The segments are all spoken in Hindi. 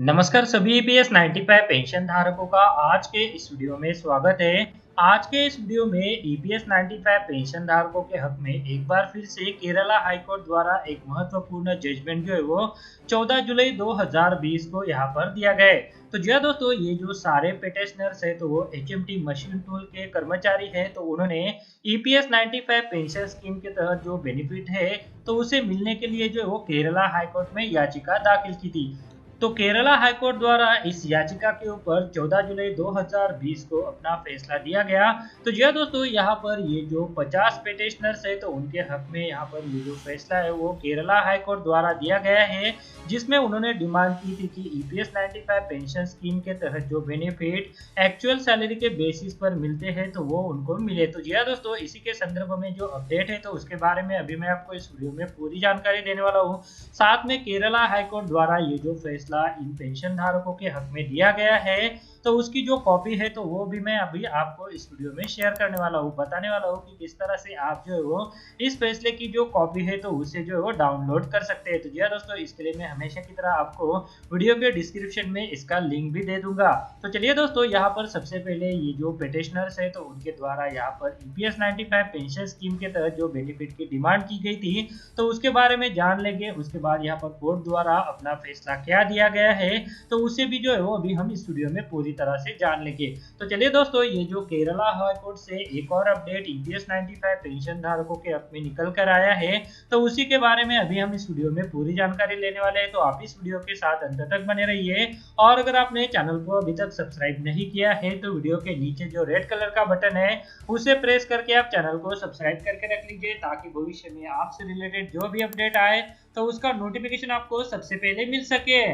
नमस्कार सभी ईपीएस 95 पेंशन धारकों का आज के इस वीडियो में स्वागत है। आज के इस वीडियो में ईपीएस 95 पेंशन धारकों के हक में एक बार फिर से केरला हाईकोर्ट द्वारा एक महत्वपूर्ण जजमेंट जो है वो 14 जुलाई 2020 को यहाँ पर दिया गया है। तो जी हाँ दोस्तों, ये जो सारे पिटिशनर्स है तो वो एचएमटी मशीन टूल के कर्मचारी है, तो उन्होंने ईपीएस 95 पेंशन स्कीम के तहत जो बेनिफिट है तो उसे मिलने के लिए जो है वो केरला हाईकोर्ट में याचिका दाखिल की थी। तो केरला हाईकोर्ट द्वारा इस याचिका के ऊपर 14 जुलाई 2020 को अपना फैसला दिया गया। तो जी हाँ दोस्तों, यहाँ पर ये जो 50 पिटिशनर्स है तो उनके हक में यहाँ पर ये जो फैसला है वो केरला हाईकोर्ट द्वारा दिया गया है, जिसमें उन्होंने डिमांड की थी कि ईपीएस 95 पेंशन स्कीम के तहत जो बेनिफिट एक्चुअल सैलरी के बेसिस पर मिलते हैं तो वो उनको मिले। तो जी हाँ दोस्तों, इसी के संदर्भ में जो अपडेट है तो उसके बारे में अभी मैं आपको इस वीडियो में पूरी जानकारी देने वाला हूँ। साथ में केरला हाईकोर्ट द्वारा ये जो फैसला इन पेंशन धारकों के हक में दिया गया है तो उसकी जो कॉपी है तो वो भी मैं अभी आपको इस वीडियो में शेयर करने वाला हूँ, बताने वाला हूँ कि किस तरह से आप जो है वो इस फैसले की जो कॉपी है तो उसे जो है वो डाउनलोड कर सकते हैं। तो जी हाँ दोस्तों, इसके लिए मैं हमेशा की तरह आपको वीडियो के डिस्क्रिप्शन में इसका लिंक भी दे दूंगा। तो चलिए दोस्तों, यहाँ पर सबसे पहले ये जो पिटिशनर्स है तो उनके द्वारा यहाँ पर ईपीएस 95 पेंशन स्कीम के तहत जो बेनिफिट की डिमांड की गई थी तो उसके बारे में जान लेंगे। उसके बाद यहाँ पर कोर्ट द्वारा अपना फैसला क्या दिया गया है तो उसे भी जो है वो अभी हम इस वीडियो में पूरी तरह से जान लेंगे। तो चलिए दोस्तों, ये जो केरला हाईकोर्ट से एक और अपडेट ईपीएस 95 पेंशन धारकों के हक में निकल कर आया है तो उसी के बारे में अभी हम इस वीडियो में पूरी जानकारी लेने वाले हैं। तो आप इस वीडियो के साथ अंत तक बने रहिए, और अगर आपने चैनल को अभी तक सब्सक्राइब नहीं किया है तो वीडियो के नीचे जो रेड कलर का बटन है उसे प्रेस करके आप चैनल को सब्सक्राइब करके रख लीजिए, ताकि भविष्य में आपसे रिलेटेड जो भी अपडेट आए तो उसका नोटिफिकेशन आपको सबसे पहले मिल सके।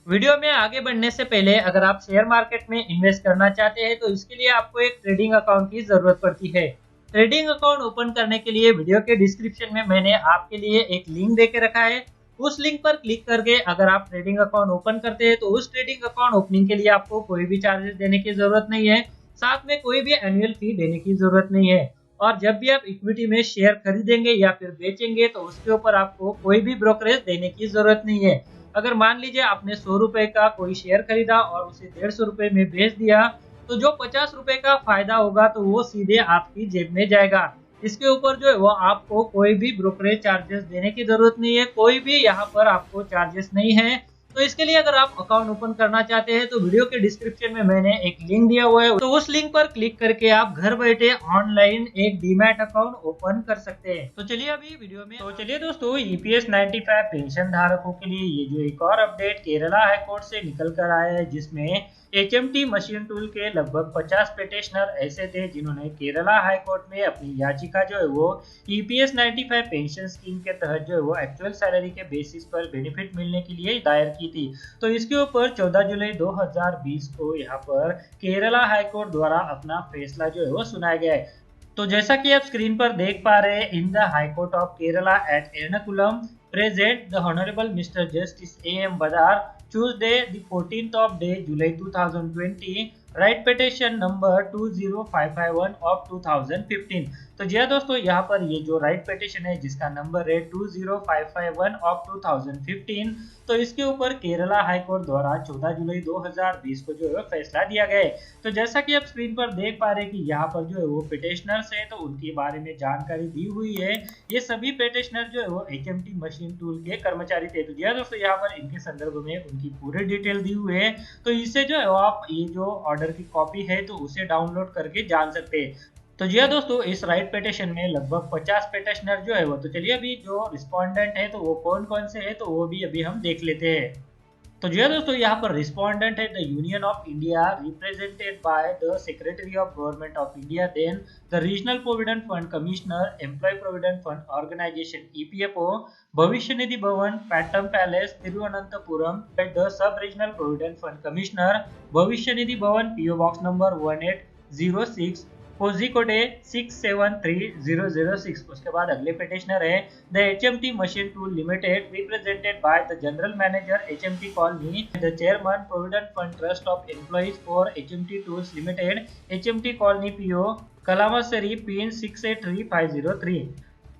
वीडियो में आगे बढ़ने से पहले अगर आप शेयर मार्केट में इन्वेस्ट करना चाहते हैं तो इसके लिए आपको एक ट्रेडिंग अकाउंट की जरूरत पड़ती है। ट्रेडिंग अकाउंट ओपन करने के लिए वीडियो के डिस्क्रिप्शन में मैंने आपके लिए एक लिंक देके रखा है। उस लिंक पर क्लिक करके अगर आप ट्रेडिंग अकाउंट ओपन करते हैं तो उस ट्रेडिंग अकाउंट ओपनिंग के लिए आपको कोई भी चार्जेस देने की जरूरत नहीं है, साथ में कोई भी एनुअल फी देने की जरूरत नहीं है। और जब भी आप इक्विटी में शेयर खरीदेंगे या फिर बेचेंगे तो उसके ऊपर आपको कोई भी ब्रोकरेज देने की जरूरत नहीं है। अगर मान लीजिए आपने 100 रुपए का कोई शेयर खरीदा और उसे 150 रुपए में बेच दिया तो जो 50 रुपए का फायदा होगा तो वो सीधे आपकी जेब में जाएगा। इसके ऊपर जो है वो आपको कोई भी ब्रोकरेज चार्जेस देने की जरूरत नहीं है, कोई भी यहाँ पर आपको चार्जेस नहीं है। तो इसके लिए अगर आप अकाउंट ओपन करना चाहते हैं तो वीडियो के डिस्क्रिप्शन में मैंने एक लिंक दिया हुआ है, तो उस लिंक पर क्लिक करके आप घर बैठे ऑनलाइन एक डीमैट अकाउंट ओपन कर सकते हैं। तो चलिए अभी वीडियो में चलिए दोस्तों, ईपीएस 95 पेंशन धारकों के लिए ये जो एक और अपडेट केरला हाईकोर्ट से निकल कर आया है, जिसमें एचएमटी मशीन टूल के लगभग 50 पिटिशनर ऐसे थे जिन्होंने केरला हाईकोर्ट में अपनी याचिका जो है वो ईपीएस 95 पेंशन स्कीम के तहत जो है वो एक्चुअल सैलरी के बेसिस पर बेनिफिट मिलने के लिए दायर की थी। तो इसके ऊपर 14 जुलाई 2020 को यहाँ पर केरला हाईकोर्ट द्वारा अपना फैसला जो है वो सुनाया गया है। तो जैसा कि आप स्क्रीन पर देख पा रहे हैं, in the high court of Kerala at Ernakulam present the Honorable Mr. Justice A.M. Badar, Tuesday, the 14th of day, July 2020, right petition number 20551 of 2015। तो जी हाँ दोस्तों, यहाँ पर ये जो राइट पिटिशन है जिसका नंबर है 20551 ऑफ 2015, तो इसके ऊपर केरला हाईकोर्ट द्वारा 14 जुलाई 2020 को जो है फैसला दिया गया है। तो जैसा कि आप स्क्रीन पर देख पा रहे हैं कि यहाँ पर जो है वो पिटिशनर्स है तो उनके बारे में जानकारी दी हुई है। ये सभी पिटिशनर जो है वो एचएमटी मशीन टूल के कर्मचारी थे। तो जी हाँ दोस्तों, यहाँ पर इनके संदर्भ में उनकी पूरी डिटेल दी हुई है, तो इससे जो है आप ये जो ऑर्डर की कॉपी है तो उसे डाउनलोड करके जान सकते हैं। तो जी हाँ दोस्तों, इस राइट पिटिशन में लगभग 50 पिटिशनर जो है वो, तो चलिए अभी जो रिस्पोंडेंट है तो वो कौन कौन से है तो वो भी अभी हम देख लेते हैं। तो जी हाँ दोस्तों, यहाँ पर रिस्पोंडेंट है the Union of India represented by the secretary of government of India, then the regional provident fund commissioner, employ provident fund organization EPFO, Bhavishya Nidhi Bhavan, Pattom palace, Thiruvananthapuram, the sub regional provident fund commissioner, Bhavishya Nidhi भवन, पीओ बॉक्स नंबर 1806, कोझिकोडे 673006। उसके बाद अगले पिटिशनर है the HMT machine tool limited represented by the general manager HMT colony, the chairman provident fund trust of employees for HMT tools limited, HMT colony PO Kalamassery pin 683503।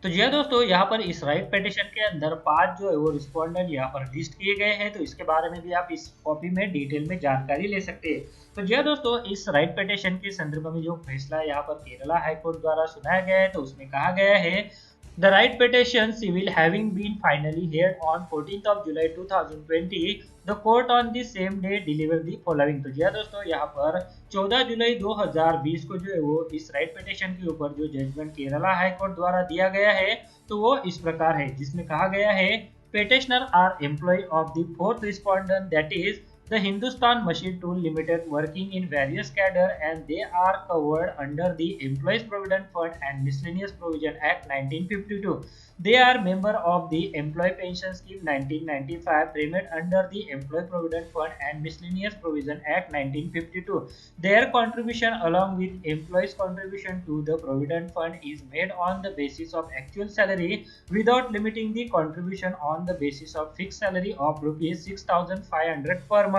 तो जी हाँ दोस्तों, यहाँ पर इस राइट पिटीशन के अंदर 5 जो है वो रिस्पोंडेंट यहाँ पर लिस्ट किए गए हैं, तो इसके बारे में भी आप इस कॉपी में डिटेल में जानकारी ले सकते हैं। तो जी हाँ दोस्तों, इस राइट पिटीशन के संदर्भ में जो फैसला यहाँ पर केरला हाईकोर्ट द्वारा सुनाया गया है, तो उसमें कहा गया है The right petition civil having been finally heard on 14th of July 2020, the court on the same day delivered the following। तो जी हाँ दोस्तों, यहाँ पर 14 जुलाई 2020 को जो है वो इस राइट पिटीशन के ऊपर जो जजमेंट केरला हाई कोर्ट द्वारा दिया गया है, तो वो इस प्रकार है, जिसमें कहा गया है petitioner are employee of the fourth respondent, that is the Hindustan Machine Tool Limited, working in various cadre, and they are covered under the Employees Provident Fund and Miscellaneous Provision Act 1952. They are member of the Employee Pension Scheme 1995, premium under the Employee Provident Fund and Miscellaneous Provision Act 1952. Their contribution along with employees' contribution to the Provident Fund is made on the basis of actual salary without limiting the contribution on the basis of fixed salary of rupees 6,500 per month.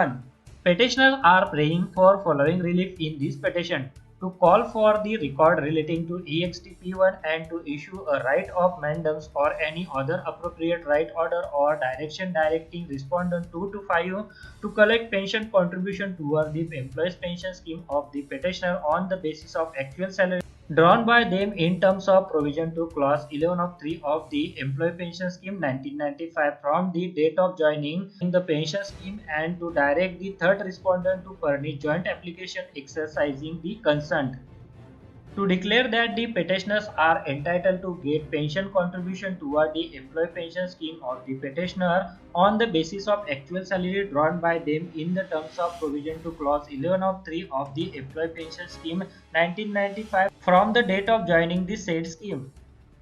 Petitioners are praying for following relief in this petition: to call for the record relating to EXTP1 and to issue a right of mandamus or any other appropriate right order or direction directing respondent 2 to 5 to collect pension contribution toward the employees pension scheme of the petitioner on the basis of actual salary drawn by them in terms of provision to clause 11 of 3 of the Employee Pension Scheme 1995 from the date of joining in the pension scheme, and to direct the third respondent to furnish joint application exercising the consent. To declare that the petitioners are entitled to get pension contribution toward the employee pension scheme of the petitioner on the basis of actual salary drawn by them in the terms of provision to clause 11 of 3 of the employee pension scheme 1995 from the date of joining the said scheme.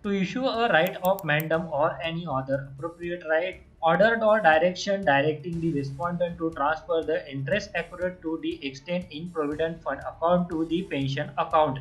To issue a right of mandam or any other appropriate right ordered or direction directing the respondent to transfer the interest accrued to the extent in provident fund account to the pension account।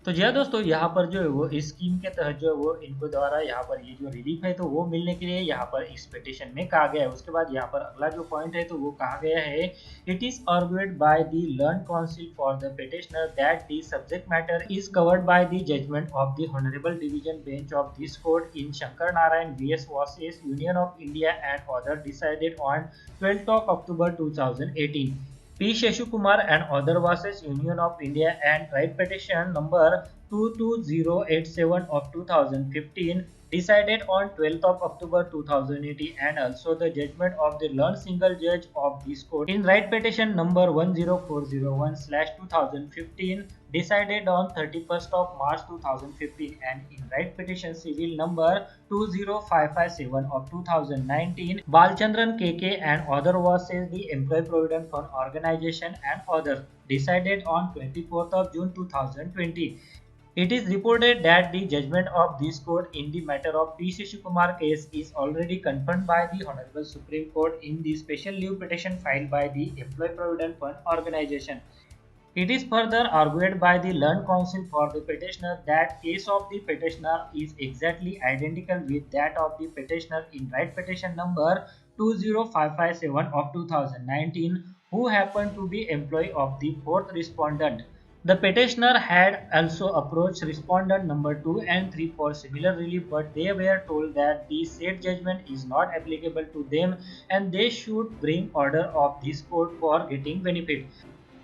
तो जी हाँ दोस्तों, यहाँ पर जो है वो इस स्कीम के तहत जो है वो इनको द्वारा यहाँ पर ये जो रिलीफ है, तो वो मिलने के लिए यहाँ पर इस पिटीशन में कहा गया है। उसके बाद यहाँ पर अगला जो पॉइंट है, तो वो कहा गया है, it is argued by the learned counsel for the petitioner that the subject matter is covered by the judgment of the honourable division bench of this court in Shankar Narayan vs वासेस Union of India and other decided on 12th of October 2018. P. Sheshukumar and other versus Union of India and right petition number 22087 of 2015 decided on 12th of October 2018, and also the judgment of the learned single judge of this court in right petition number 10401/2015 decided on 31st of March 2015, and in right petition civil number 20557 of 2019 Balchandran KK and other versus the Employee Provident Fund Organization and others decided on 24th of June 2020. It is reported that the judgment of this court in the matter of P. Sheshukumar case is already confirmed by the Honorable Supreme Court in the special leave petition filed by the Employee Provident Fund Organization. It is further argued by the learned counsel for the petitioner that case of the petitioner is exactly identical with that of the petitioner in right petition number 20557 of 2019, who happened to be employee of the fourth respondent. The petitioner had also approached respondent number 2 and 3 for similar relief, but they were told that the said judgment is not applicable to them and they should bring order of this court for getting benefit.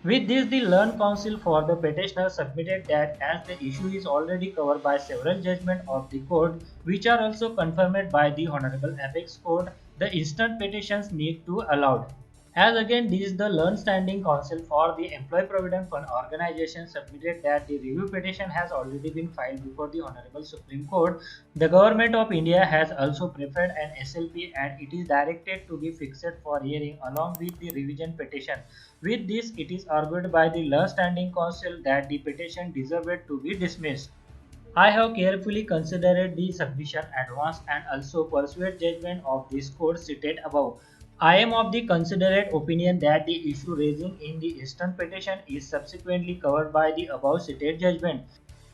With this, the learned counsel for the petitioner submitted that as the issue is already covered by several judgments of the court, which are also confirmed by the Honorable Apex Court, the instant petitions need to allowed. As again, this is the learned standing counsel for the Employee Provident Fund Organization submitted that the review petition has already been filed before the Honorable Supreme Court. The Government of India has also preferred an SLP and it is directed to be fixed for hearing along with the revision petition. With this, it is argued by the learned standing counsel that the petition deserved to be dismissed. I have carefully considered the submission advanced and also pursued judgment of this court cited above. I am of the considerate opinion that the issue raising in the instant petition is subsequently covered by the above cited judgment.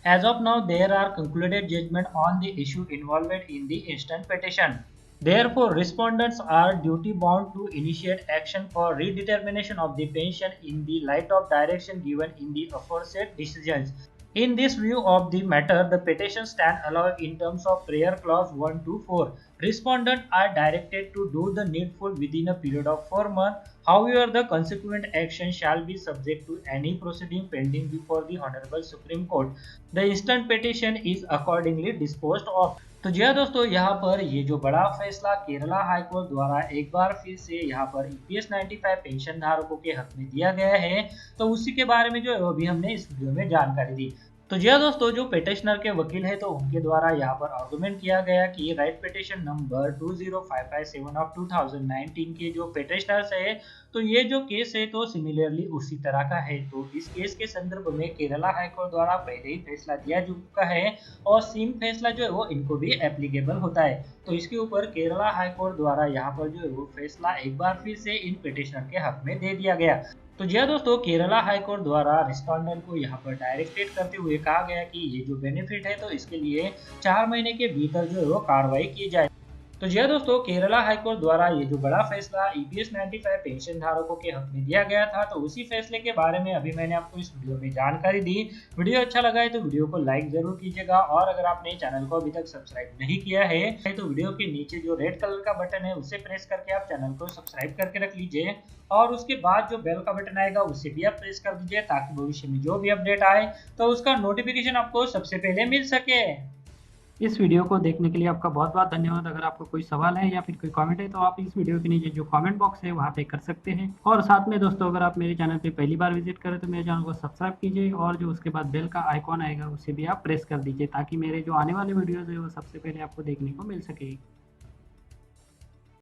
As of now, there are concluded judgment on the issue involved in the instant petition. Therefore, respondents are duty bound to initiate action for redetermination of the pension in the light of direction given in the aforesaid decisions. In this view of the matter, the petition stand alone in terms of prayer clause 1 to 4. Respondents are directed to do the needful within a period of 4 months. However, the consequent action shall be subject to any proceeding pending before the Honorable Supreme Court. The instant petition is accordingly disposed of. तो जी हाँ दोस्तों, यहाँ पर ये जो बड़ा फैसला केरला हाई कोर्ट द्वारा एक बार फिर से यहाँ पर ईपीएस 95 पेंशन धारकों के हक में दिया गया है, तो उसी के बारे में जो है वो भी हमने इस वीडियो में जानकारी दी। तो जी हाँ दोस्तों, जो पिटिशनर के वकील है तो उनके द्वारा यहाँ पर आर्गुमेंट किया गया कि राइट पिटिशन नंबर 20557 ऑफ 2019 के जो पिटिशनर्स है, तो ये जो केस है तो सिमिलरली उसी तरह का है। तो इस केस के संदर्भ में केरला हाईकोर्ट द्वारा पहले ही फैसला दिया जा चुका है और सेम फैसला जो है वो इनको भी एप्लीकेबल होता है। तो इसके ऊपर केरला हाईकोर्ट द्वारा यहाँ पर जो है वो फैसला एक बार फिर से इन पिटिशनर के हक में दे दिया गया। तो जी हाँ दोस्तों, केरला हाईकोर्ट द्वारा रिस्पोंडेंट को यहाँ पर डायरेक्टेड करते हुए कहा गया कि ये जो बेनिफिट है तो इसके लिए 4 महीने के भीतर जो है वो कार्रवाई की जाए। तो जी हाँ दोस्तों, केरला हाईकोर्ट द्वारा ये जो बड़ा फैसला ईपीएस 95 पेंशन धारकों के हक में दिया गया था, तो उसी फैसले के बारे में अभी मैंने आपको इस वीडियो में जानकारी दी। वीडियो अच्छा लगा है तो वीडियो को लाइक जरूर कीजिएगा और अगर आपने चैनल को अभी तक सब्सक्राइब नहीं किया है तो वीडियो के नीचे जो रेड कलर का बटन है उसे प्रेस करके आप चैनल को सब्सक्राइब करके रख लीजिए और उसके बाद जो बेल का बटन आएगा उसे भी आप प्रेस कर दीजिए ताकि भविष्य में जो भी अपडेट आए तो उसका नोटिफिकेशन आपको सबसे पहले मिल सके। इस वीडियो को देखने के लिए आपका बहुत बहुत धन्यवाद। अगर आपको कोई सवाल है या फिर कोई कमेंट है तो आप इस वीडियो के नीचे जो कमेंट बॉक्स है वहाँ पे कर सकते हैं। और साथ में दोस्तों, अगर आप मेरे चैनल पे पहली बार विजिट करें तो मेरे चैनल को सब्सक्राइब कीजिए और जो उसके बाद बेल का आइकॉन आएगा उसे भी आप प्रेस कर दीजिए ताकि मेरे जो आने वाले वीडियोज़ है वो सबसे पहले आपको देखने को मिल सके।